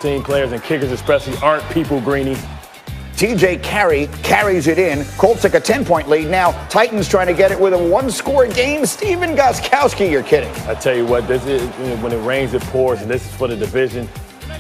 Team players and kickers especially aren't people, Greeny. TJ Carey carries it in. Colts take a 10-point lead now. Titans trying to get it with a one-score game. Steven Gostkowski, you're kidding. I tell you what, this is when it rains, it pours, and this is for the division.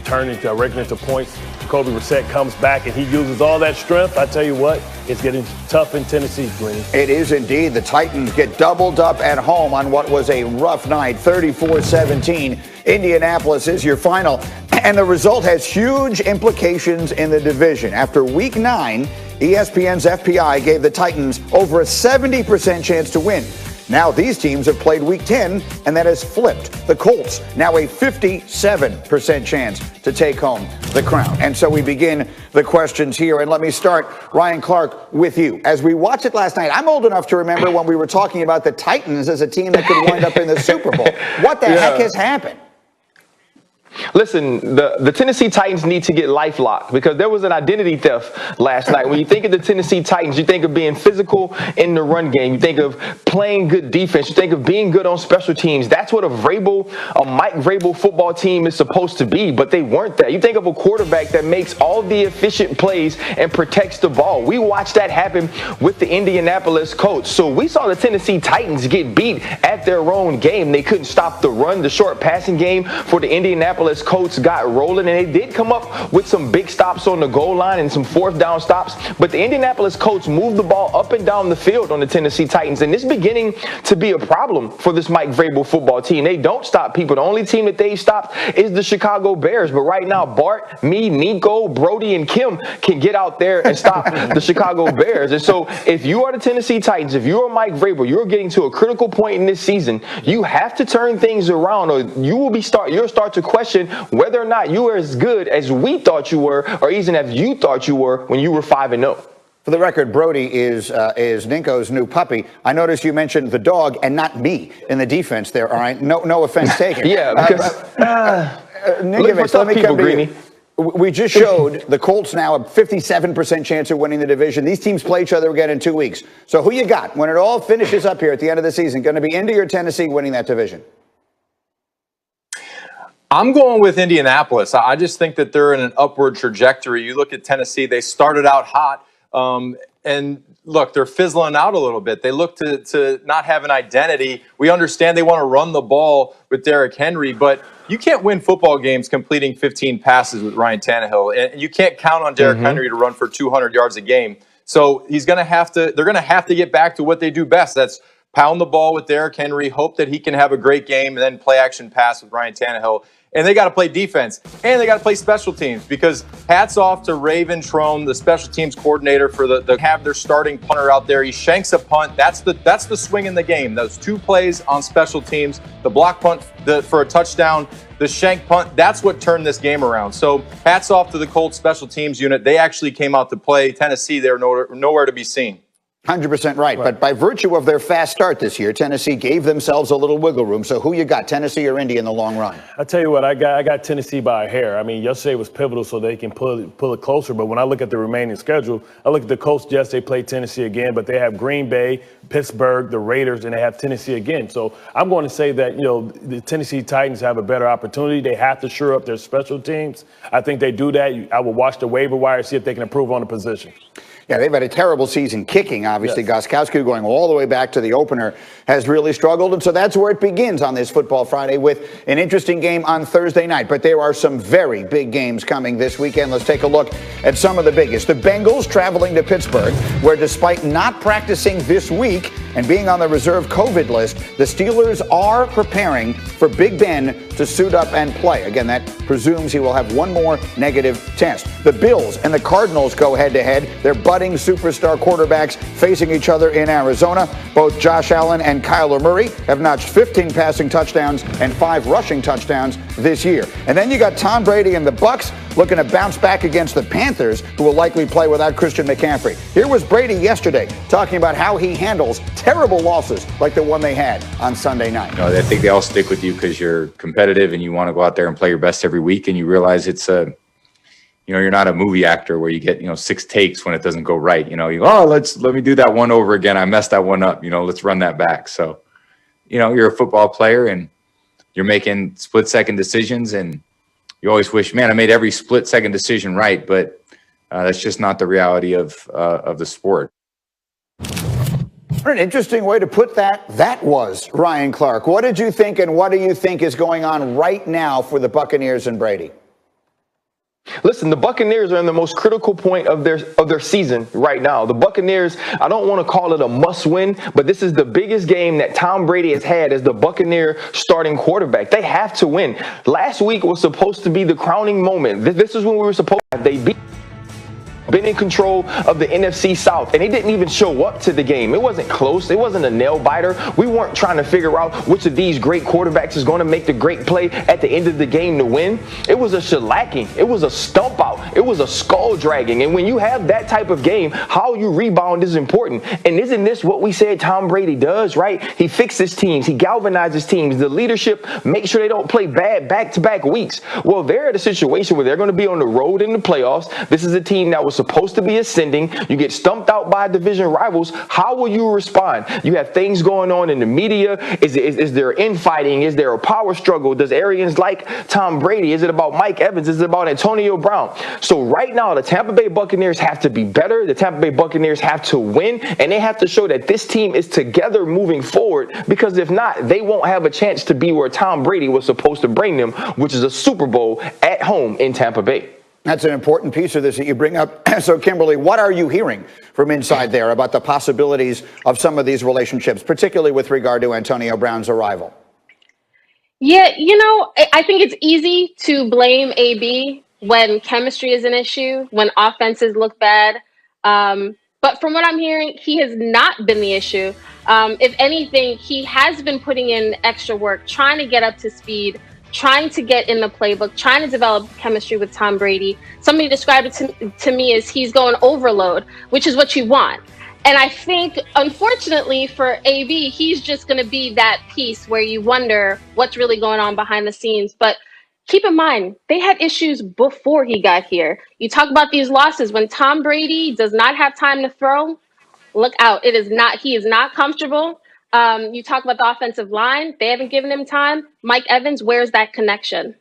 Turning directly into points. Jacoby Brissett comes back and he uses all that strength. I tell you what, it's getting tough in Tennessee, Greeny. It is indeed. The Titans get doubled up at home on what was a rough night, 34-17. Indianapolis is your final. And the result has huge implications in the division. After week 9, ESPN's FPI gave the Titans over a 70% chance to win. Now these teams have played week 10, and that has flipped. The Colts now a 57% chance to take home the crown. And so we begin the questions here. And let me start, Ryan Clark, with you. As we watched it last night, I'm old enough to remember when we were talking about the Titans as a team that could wind up in the Super Bowl. What the heck has happened? Listen, the Tennessee Titans need to get LifeLock because there was an identity theft last night. When you think of the Tennessee Titans, you think of being physical in the run game. You think of playing good defense. You think of being good on special teams. That's what a Mike Vrabel football team is supposed to be, but they weren't that. You think of a quarterback that makes all the efficient plays and protects the ball. We watched that happen with the Indianapolis Colts. So we saw the Tennessee Titans get beat at their own game. They couldn't stop the run. The short passing game for the Indianapolis Colts got rolling, and they did come up with some big stops on the goal line and some fourth down stops, but the Indianapolis Colts moved the ball up and down the field on the Tennessee Titans, and it's beginning to be a problem for this Mike Vrabel football team. They don't stop people. The only team that they've stopped is the Chicago Bears, but right now Bart, me, Nico, Brody, and Kim can get out there and stop the Chicago Bears. And so if you are the Tennessee Titans, if you're Mike Vrabel, you're getting to a critical point in this season, you have to turn things around, or you'll start to question whether or not you are as good as we thought you were, or even as you thought you were when you were 5-0. For the record, Brody is Ninko's new puppy. I noticed you mentioned the dog and not me in the defense there. All right, no offense taken. Yeah, because Ninkovich, let me come to you. We just showed the Colts now a 57% chance of winning the division. These teams play each other again in 2 weeks. So who you got when it all finishes up here at the end of the season? Going to be Indy or Tennessee winning that division? I'm going with Indianapolis. I just think that they're in an upward trajectory. You look at Tennessee, they started out hot, and look, they're fizzling out a little bit. They look to not have an identity. We understand they want to run the ball with Derrick Henry, but you can't win football games completing 15 passes with Ryan Tannehill, and you can't count on Derrick Henry to run for 200 yards a game. So they're going to have to get back to what they do best. That's pound the ball with Derrick Henry, hope that he can have a great game, and then play action pass with Ryan Tannehill. And they got to play defense, and they got to play special teams, because hats off to Raven Trone, the special teams coordinator, for have their starting punter out there. He shanks a punt. That's the swing in the game. Those 2 plays on special teams, the block punt for a touchdown, the shank punt, that's what turned this game around. So hats off to the Colts special teams unit. They actually came out to play. Tennessee, they're nowhere to be seen. 100% right. But by virtue of their fast start this year, Tennessee gave themselves a little wiggle room. So who you got, Tennessee or Indy in the long run? I tell you what, I got Tennessee by a hair. I mean, yesterday was pivotal so they can pull it closer. But when I look at the remaining schedule, I look at the Colts. Yes, they play Tennessee again, but they have Green Bay, Pittsburgh, the Raiders, and they have Tennessee again. So I'm going to say that, the Tennessee Titans have a better opportunity. They have to shore up their special teams. I think they do that. I will watch the waiver wire, see if they can improve on the position. Yeah, they've had a terrible season kicking, obviously. Yes. Gostkowski, going all the way back to the opener, has really struggled. And so that's where it begins on this Football Friday, with an interesting game on Thursday night. But there are some very big games coming this weekend. Let's take a look at some of the biggest. The Bengals traveling to Pittsburgh, where despite not practicing this week and being on the reserve COVID list, the Steelers are preparing for Big Ben to suit up and play. Again, that presumes he will have one more negative test. The Bills and the Cardinals go head-to-head. They're budding superstar quarterbacks facing each other in Arizona. Both Josh Allen and Kyler Murray have notched 15 passing touchdowns and 5 rushing touchdowns this year. And then you got Tom Brady and the Bucs looking to bounce back against the Panthers, who will likely play without Christian McCaffrey. Here was Brady yesterday talking about how he handles terrible losses like the one they had on Sunday night. I think they all stick with you because you're competitive and you want to go out there and play your best every week, and you realize it's you're not a movie actor where you get 6 takes when it doesn't go right. Let me do that one over again. I messed that one up. Let's run that back. So, you're a football player and you're making split-second decisions, and you always wish, man, I made every split-second decision right, but that's just not the reality of the sport. What an interesting way to put that. That was Ryan Clark. What did you think, and what do you think is going on right now for the Buccaneers and Brady? Listen, the Buccaneers are in the most critical point of their season right now. The Buccaneers, I don't want to call it a must-win, but this is the biggest game that Tom Brady has had as the Buccaneer starting quarterback. They have to win. Last week was supposed to be the crowning moment. This is when we were supposed to have. They been in control of the NFC South, and he didn't even show up to the game. It wasn't close. It wasn't a nail biter. We weren't trying to figure out which of these great quarterbacks is going to make the great play at the end of the game to win. It was a shellacking. It was a stump out. It was a skull dragging. And when you have that type of game, how you rebound is important. And isn't this what we said Tom Brady does, right? He fixes teams. He galvanizes teams. The leadership makes sure they don't play bad back-to-back weeks. Well, they're at a situation where they're going to be on the road in the playoffs. This is a team that was supposed to be ascending. You get stumped out by division rivals. How will you respond? You have things going on in the media. Is there infighting? Is there a power struggle? Does Arians like Tom Brady? Is it about Mike Evans? Is it about Antonio Brown? So right now, the Tampa Bay Buccaneers have to be better. The Tampa Bay Buccaneers have to win, and they have to show that this team is together moving forward, because if not, they won't have a chance to be where Tom Brady was supposed to bring them, which is a Super Bowl at home in Tampa Bay. That's an important piece of this that you bring up. So, Kimberly, what are you hearing from inside there about the possibilities of some of these relationships, particularly with regard to Antonio Brown's arrival? Yeah, I think it's easy to blame AB when chemistry is an issue, when offenses look bad. But from what I'm hearing, he has not been the issue. If anything, he has been putting in extra work, trying to get up to speed, trying to get in the playbook, trying to develop chemistry with Tom Brady. Somebody described it to me as he's going overload, which is what you want. And I think, unfortunately for AB, he's just going to be that piece where you wonder what's really going on behind the scenes. But keep in mind, they had issues before he got here. You talk about these losses. When Tom Brady does not have time to throw, look out. He is not comfortable. You talk about the offensive line. They haven't given him time. Mike Evans, where's that connection?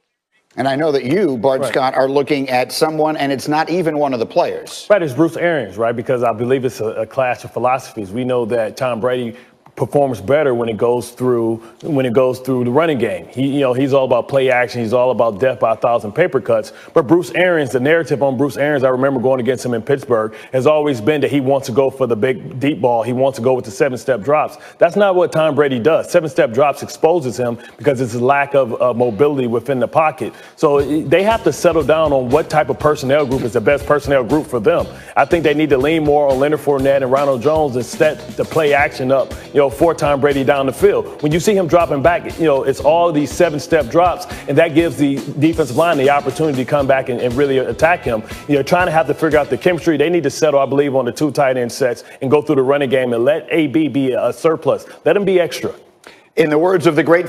And I know that you, Bart Scott, are looking at someone, and it's not even one of the players. Right, it's Bruce Arians, right? Because I believe it's a clash of philosophies. We know that Tom Brady performs better when it goes through the running game. He's all about play action. He's all about death by 1,000 paper cuts. But Bruce Arians, the narrative on Bruce Arians, I remember going against him in Pittsburgh, has always been that he wants to go for the big deep ball. He wants to go with the 7-step drops. That's not what Tom Brady does. 7-step drops exposes him because it's a lack of mobility within the pocket. So they have to settle down on what type of personnel group is the best personnel group for them. I think they need to lean more on Leonard Fournette and Ronald Jones and set the play action up, for Tom Brady down the field. When you see him dropping back, it's all these 7-step drops, and that gives the defensive line the opportunity to come back and really attack him. Trying to have to figure out the chemistry. They need to settle, I believe, on the 2 tight end sets and go through the running game and let AB be a surplus. Let him be extra. In the words of the great